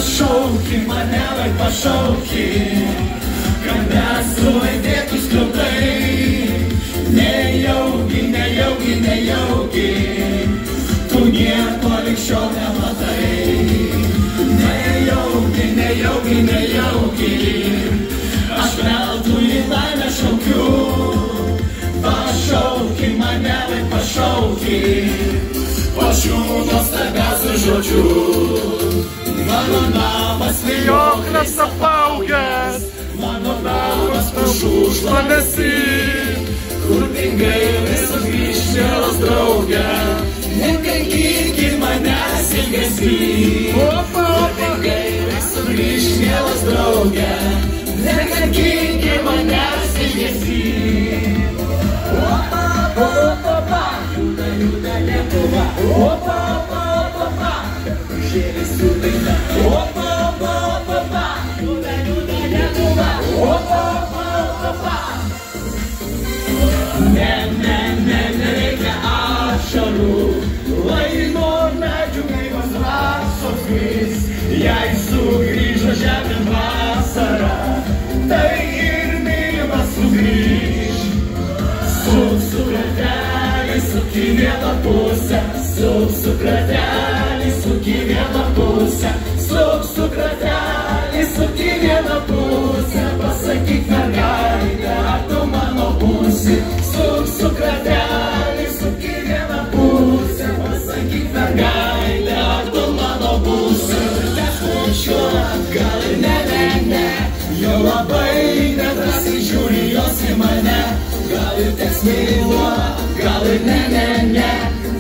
pašauki mane, vai pašauki, kad esu įdėtus kliukai. Nejaugi, nejaugi, nejaugi, tu nieko lig šiol nematai. Nejaugi, nejaugi, nejaugi, aš veltui į laimę šaukiu. Pašauki mane, vai pašauki, po šių nuostabiausių žodžių. Mano namas vijoklas apaugęs, mano namas pušų šlamesy, kur dingai visos grįžt, mielos draugė, nekankinki manęs ilgesį. Kur dingai visos grįžt, mielos draugė, nekankinki manęs ilgesį. Juda, juda Lietuva, opa, opa, opa, žėlis jų daina. Opa, opa, opa, juda, juda Lietuva, opa, opa, opa. Ne, ne, ne, nereikia ašarų, lai nuo medžių gaivos vasaros grįs. Jei sugrįžo žemėn vasara, tai ir mylimas sugrįž. Suk ratelį, suk į vieną pusę, suk ratelį, suk į vieną pusę, suk ratelį, suk į vieną pusę, pasakyk mergaitę, ar tu mano būsi. Suk ratelį, suk į vieną pusę, pasakyk mergaitę, ar tu mano būsi. Gal ir ne, ne, ne, jau labai nedrąsiai žiūri jos į mane. Gal ir teks mylo, gal ir ne, ne, ne,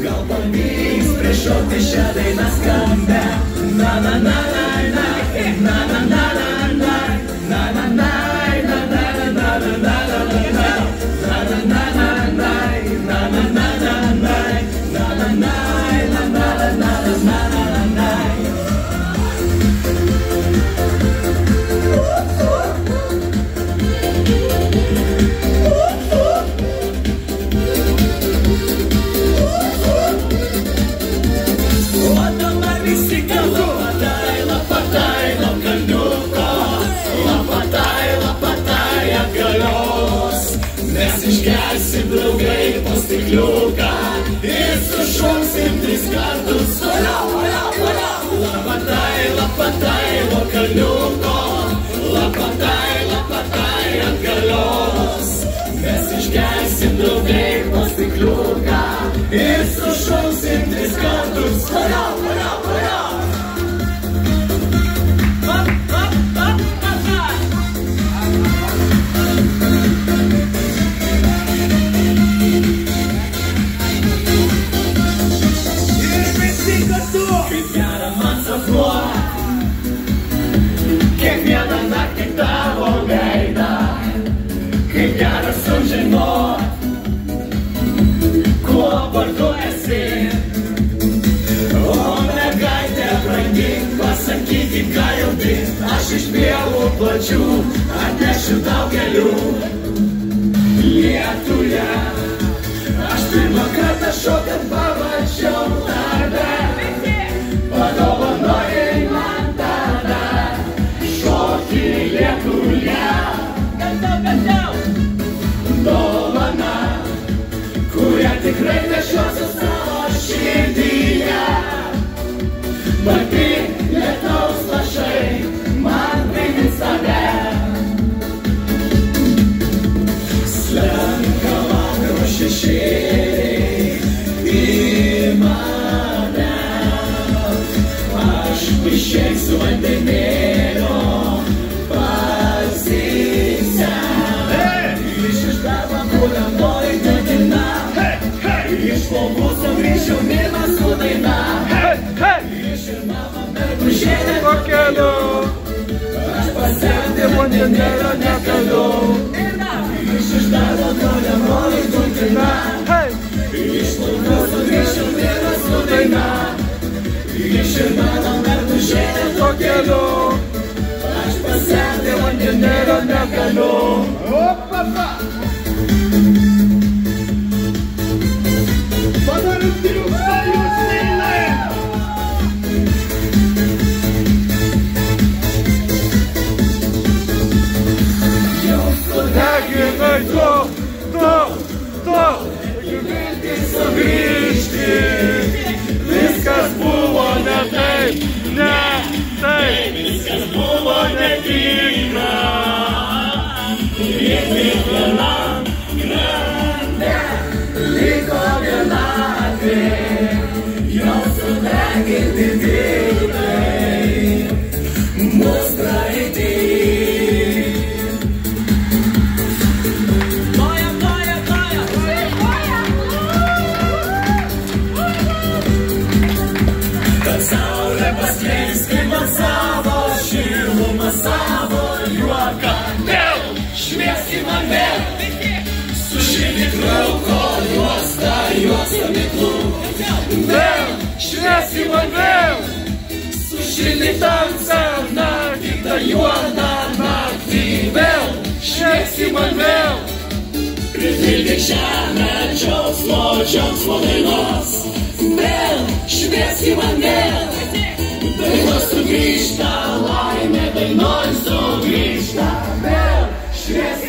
gal pavyks priešoti šią dainą skambę. Na, na, na, na, na, na, na, na, na, na, na, na, na, na, na, na, na, na, na, išgersim draugai po stikliuką ir sušoksim 3 kartus. Lapatai, lapatai, nuo kalniuko, lapatai, lapatai, ant galios. Mes išgersim draugai po stikliuką ir sušoksim 3 kartus. Kaip gera man sapnuot, kiekvieną naktį tavo veidą. Kaip gera sužinot, kuo vardu esi. O mergaitė brangi, pasakyk, ką jauti. Aš iš pievų plačių atnešiu tau kelių lietuje. Aš pirmą kartą šokant pamačiau tave. Padovanojai man tada šokį lietuje. Dovana, kurią tikrai nešiosiu savo širdyje. Balti lietaus lašai man primins tave. Slenka vakaro šešėliai į mane. Aš išeisiu vandenėlio pasisemti. Iš darbo kuriamoji diena, iš lovų sugrįšiu vieną su daina. Iš ir mano mergužėlė pakeliu, aš pasiemti vandenėlio negaliu. Iš darbo kuriamoji diena, iš lovų sugrįšiu vieną su daina. Iš ir mano mergužėlė pakeliu, aš pasiemti vandenėlio negaliu. netinka. Ir kiekvienam krante liko vienatvė, jos sudeginti tiltai mus praeitį. Koja, koja, koja, koja. Kad saulė paskleis kaip ant savo šilumą, savo juoką, vėl šviesi man vėl. Sušildyk rauko juostą, juostą miklų, vėl šviesi man vėl. Sušildyk tamsą naktį, tą juodą naktį, vėl šviesi man vėl. Pritvildyk žemę džiaugsmo dainos, vėl šviesi man vėl. Dainos sugrįžta, laimė dainoj sugrįžta, vėl šviesi.